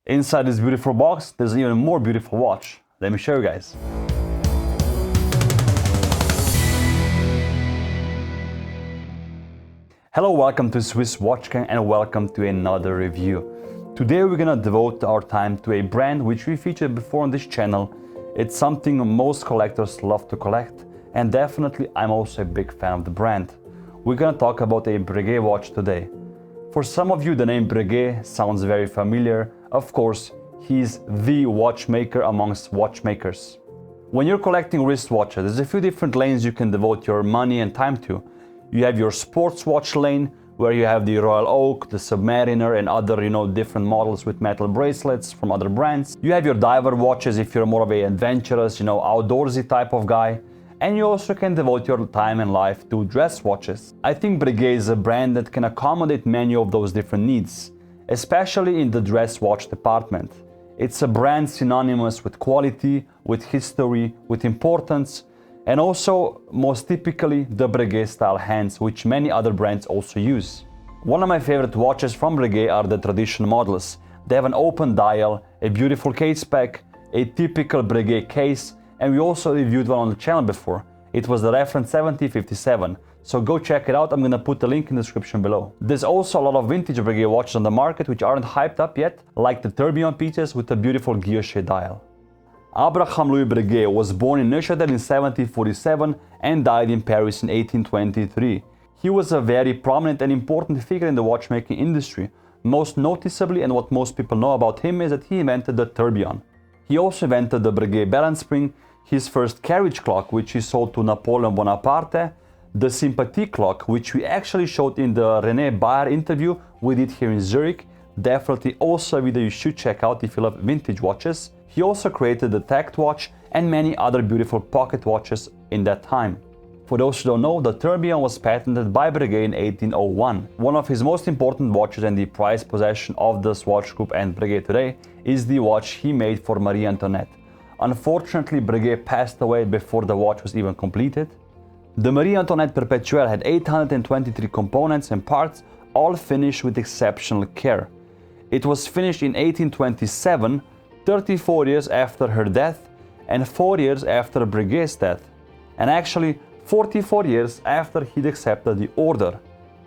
Inside this beautiful box, there's an even more beautiful watch. Let me show you guys. Hello, welcome to Swiss Watch Gang and welcome to another review. Today we're gonna devote our time to a brand which we featured before on this channel. It's something most collectors love to collect, and definitely I'm also a big fan of the brand. We're gonna talk about a Breguet watch today. For some of you, the name Breguet sounds very familiar. Of course, he's the watchmaker amongst watchmakers. When you're collecting wristwatches, there's a few different lanes you can devote your money and time to. You have your sports watch lane, where you have the Royal Oak, the Submariner, and other, different models with metal bracelets from other brands. You have your diver watches if you're more of an adventurous, outdoorsy type of guy. And you also can devote your time and life to dress watches. I think Breguet is a brand that can accommodate many of those different needs, especially in the dress watch department. It's a brand synonymous with quality, with history, with importance, and also, most typically, the Breguet style hands, which many other brands also use. One of my favorite watches from Breguet are the traditional models. They have an open dial, a beautiful case pack, a typical Breguet case, and we also reviewed one on the channel before. It was the reference 7057, so go check it out. I'm gonna put the link in the description below. There's also a lot of vintage Breguet watches on the market which aren't hyped up yet, like the tourbillon pieces with a beautiful Guilloche dial. Abraham Louis Breguet was born in Neuchâtel in 1747 and died in Paris in 1823. He was a very prominent and important figure in the watchmaking industry. Most noticeably, and what most people know about him, is that he invented the tourbillon. He also invented the Breguet balance spring, his first carriage clock, which he sold to Napoleon Bonaparte, the Sympathie clock, which we actually showed in the René Bayer interview we did here in Zurich. Definitely also a video you should check out if you love vintage watches. He also created the tact watch and many other beautiful pocket watches in that time. For those who don't know, the tourbillon was patented by Breguet in 1801. One of his most important watches and the prized possession of the Swatch Group and Breguet today is the watch he made for Marie Antoinette. Unfortunately, Breguet passed away before the watch was even completed. The Marie Antoinette Perpetuelle had 823 components and parts, all finished with exceptional care. It was finished in 1827, 34 years after her death and 4 years after Breguet's death, and actually 44 years after he'd accepted the order.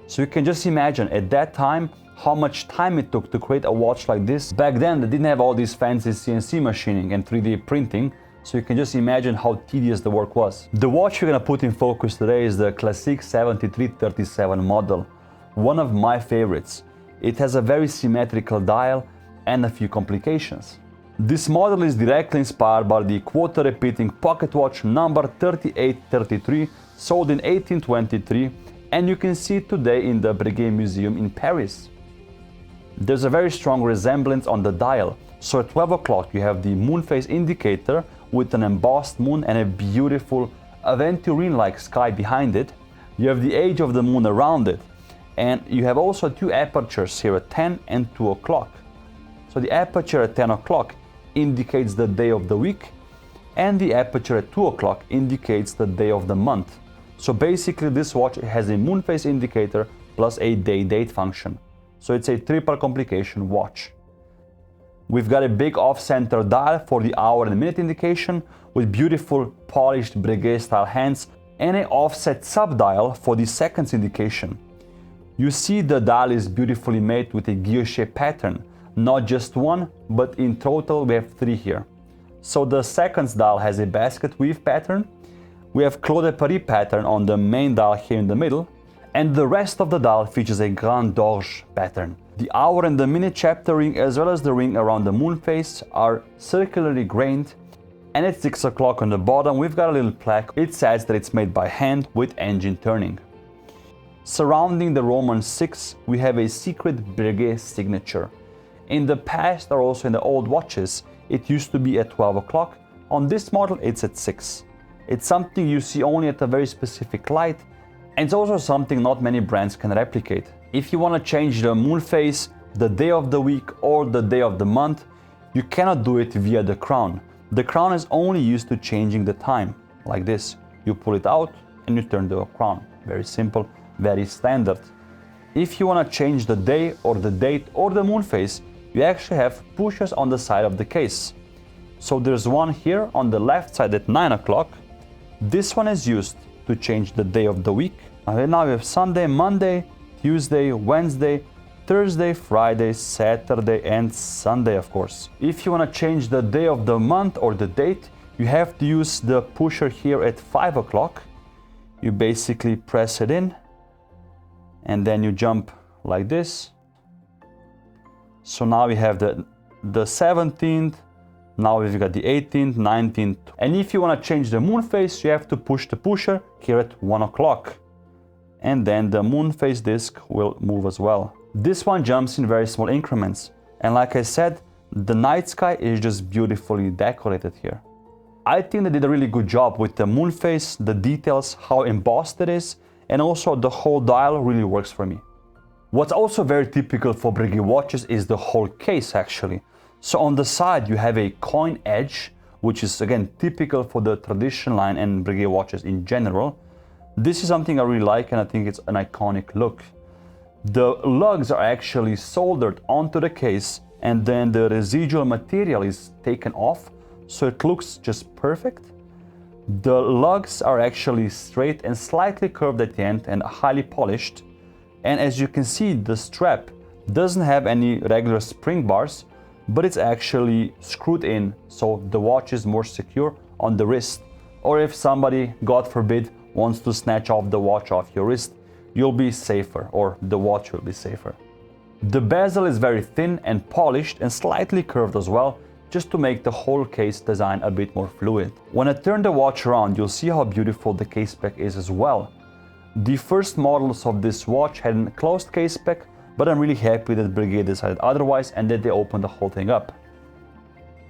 So you can just imagine at that time how much time it took to create a watch like this. Back then they didn't have all these fancy CNC machining and 3D printing, so you can just imagine how tedious the work was. The watch we're gonna put in focus today is the Classique 7337 model, one of my favorites. It has a very symmetrical dial and a few complications. This model is directly inspired by the quarter-repeating pocket watch number 3833, sold in 1823, and you can see it today in the Breguet Museum in Paris. There's a very strong resemblance on the dial. So at 12 o'clock you have the moon phase indicator with an embossed moon and a beautiful aventurine-like sky behind it. You have the age of the moon around it, and you have also two apertures here at 10 and 2 o'clock. So the aperture at 10 o'clock indicates the day of the week, and the aperture at 2 o'clock indicates the day of the month. So basically this watch has a moon phase indicator plus a day-date function. So it's a triple complication watch. We've got a big off-center dial for the hour and minute indication with beautiful polished Breguet style hands, and an offset sub-dial for the seconds indication. You see the dial is beautifully made with a guilloche pattern. Not just one, but in total we have 3 here. So the seconds dial has a basket weave pattern. We have Clos de Paris pattern on the main dial here in the middle, and the rest of the dial features a Grand d'Orge pattern. The hour and the minute chapter ring as well as the ring around the moon phase are circularly grained, and at 6 o'clock on the bottom we've got a little plaque. It says that it's made by hand with engine turning. Surrounding the Roman 6 we have a secret Breguet signature. In the past, or also in the old watches, it used to be at 12 o'clock. On this model, it's at 6. It's something you see only at a very specific light, and it's also something not many brands can replicate. If you want to change the moon phase, the day of the week, or the day of the month, you cannot do it via the crown. The crown is only used to changing the time, like this. You pull it out and you turn the crown. Very simple, very standard. If you want to change the day or the date or the moon phase, you actually have pushers on the side of the case. So there's one here on the left side at 9 o'clock. This one is used to change the day of the week. And now we have Sunday, Monday, Tuesday, Wednesday, Thursday, Friday, Saturday, and Sunday, of course. If you want to change the day of the month or the date, you have to use the pusher here at 5 o'clock. You basically press it in, and then you jump like this. So now we have the 17th, now we've got the 18th, 19th. And if you want to change the moon phase, you have to push the pusher here at 1 o'clock. And then the moon phase disc will move as well. This one jumps in very small increments. And like I said, the night sky is just beautifully decorated here. I think they did a really good job with the moon phase, the details, how embossed it is, and also the whole dial really works for me. What's also very typical for Breguet watches is the whole case actually. So on the side you have a coin edge, which is again typical for the traditional line and Breguet watches in general. This is something I really like, and I think it's an iconic look. The lugs are actually soldered onto the case, and then the residual material is taken off, so it looks just perfect. The lugs are actually straight and slightly curved at the end and highly polished. And as you can see, the strap doesn't have any regular spring bars, but it's actually screwed in, so the watch is more secure on the wrist. Or if somebody, God forbid, wants to snatch off the watch off your wrist, you'll be safer, or the watch will be safer. The bezel is very thin and polished and slightly curved as well, just to make the whole case design a bit more fluid. When I turn the watch around, you'll see how beautiful the case back is as well. The first models of this watch had a closed case back, but I'm really happy that Breguet decided otherwise and that they opened the whole thing up.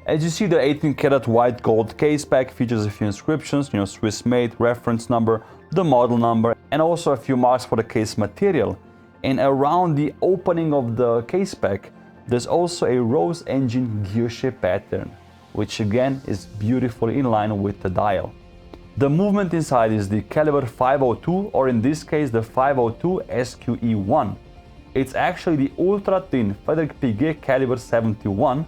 As you see, the 18 karat white gold case back features a few inscriptions, Swiss made, reference number, the model number, and also a few marks for the case material. And around the opening of the case back, there's also a rose engine guilloche pattern, which again is beautifully in line with the dial. The movement inside is the calibre 502, or in this case the 502 SQE1. It's actually the ultra thin Frederick Piguet calibre 71,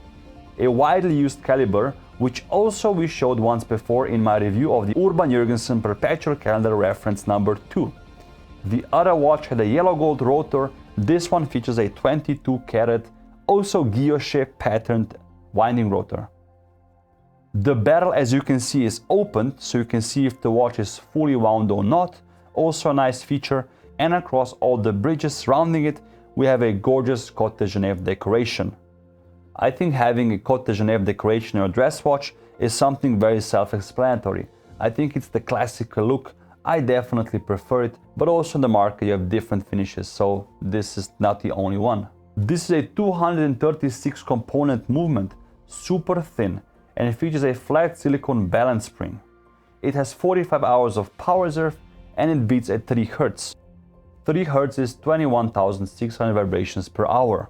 a widely used caliber, which also we showed once before in my review of the Urban Jurgensen perpetual calendar reference number 2. The other watch had a yellow gold rotor. This one features a 22 karat, also guilloche patterned winding rotor. The barrel, as you can see, is opened, so you can see if the watch is fully wound or not. Also a nice feature. And across all the bridges surrounding it, we have a gorgeous Côte de Genève decoration. I think having a Côte de Genève decoration in a dress watch is something very self-explanatory. I think it's the classical look. I definitely prefer it, but also in the market you have different finishes, so this is not the only one. This is a 236 component movement, super thin, and it features a flat silicone balance spring. It has 45 hours of power reserve and it beats at 3 Hz. 3 Hz is 21,600 vibrations per hour.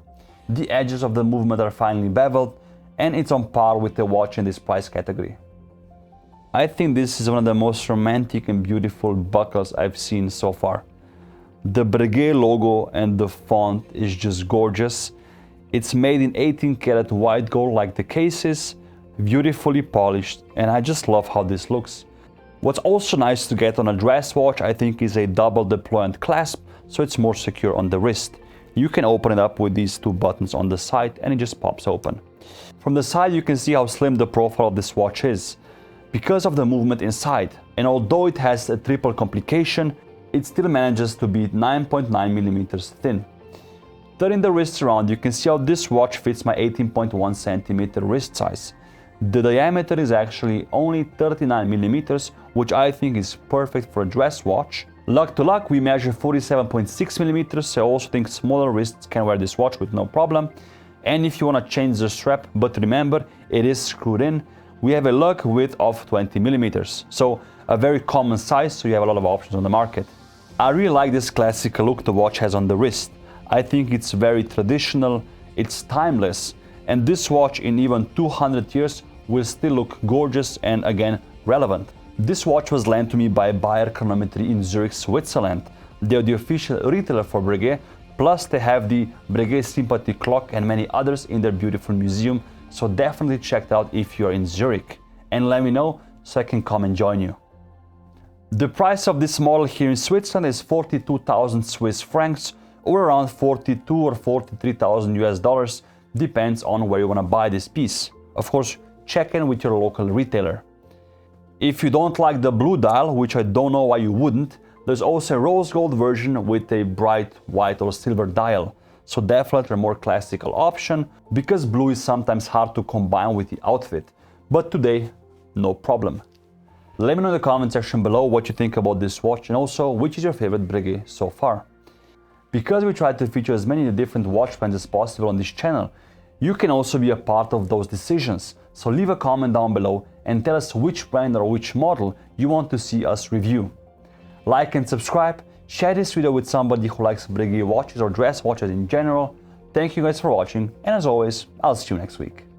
The edges of the movement are finely beveled, and it's on par with the watch in this price category. I think this is one of the most romantic and beautiful buckles I've seen so far. The Breguet logo and the font is just gorgeous. It's made in 18 karat white gold like the case is, beautifully polished, and I just love how this looks. What's also nice to get on a dress watch, I think, is a double deployant clasp, so it's more secure on the wrist. You can open it up with these 2 buttons on the side and it just pops open. From the side you can see how slim the profile of this watch is because of the movement inside, and although it has a triple complication, it still manages to be 9.9 millimeters thin. Turning the wrists around, you can see how this watch fits my 18.1 centimeter wrist size. The diameter is actually only 39 millimeters, which I think is perfect for a dress watch. Lug to lug, we measure 47.6 millimeters, so I also think smaller wrists can wear this watch with no problem. And if you want to change the strap, but remember, it is screwed in, we have a lug width of 20 millimeters. So a very common size, so you have a lot of options on the market. I really like this classical look the watch has on the wrist. I think it's very traditional, it's timeless, and this watch in even 200 years will still look gorgeous and again relevant. This watch was lent to me by Bayer Chronometry in Zurich, Switzerland. They are the official retailer for Breguet, Plus, they have the Breguet Sympathy clock and many others in their beautiful museum, so definitely check it out if you're in Zurich. And let me know so I can come and join you. The price of this model here in Switzerland is 42,000 Swiss francs, or around 42 or 43,000 US dollars, depends on where you want to buy this piece. Of course, check in with your local retailer. If you don't like the blue dial, which I don't know why you wouldn't, there's also a rose gold version with a bright white or silver dial. So definitely a more classical option, because blue is sometimes hard to combine with the outfit. But today, no problem. Let me know in the comment section below what you think about this watch, and also which is your favorite Breguet so far. Because we try to feature as many different watch brands as possible on this channel, you can also be a part of those decisions. So leave a comment down below and tell us which brand or which model you want to see us review. Like and subscribe, share this video with somebody who likes Breguet watches or dress watches in general. Thank you guys for watching, and as always, I'll see you next week.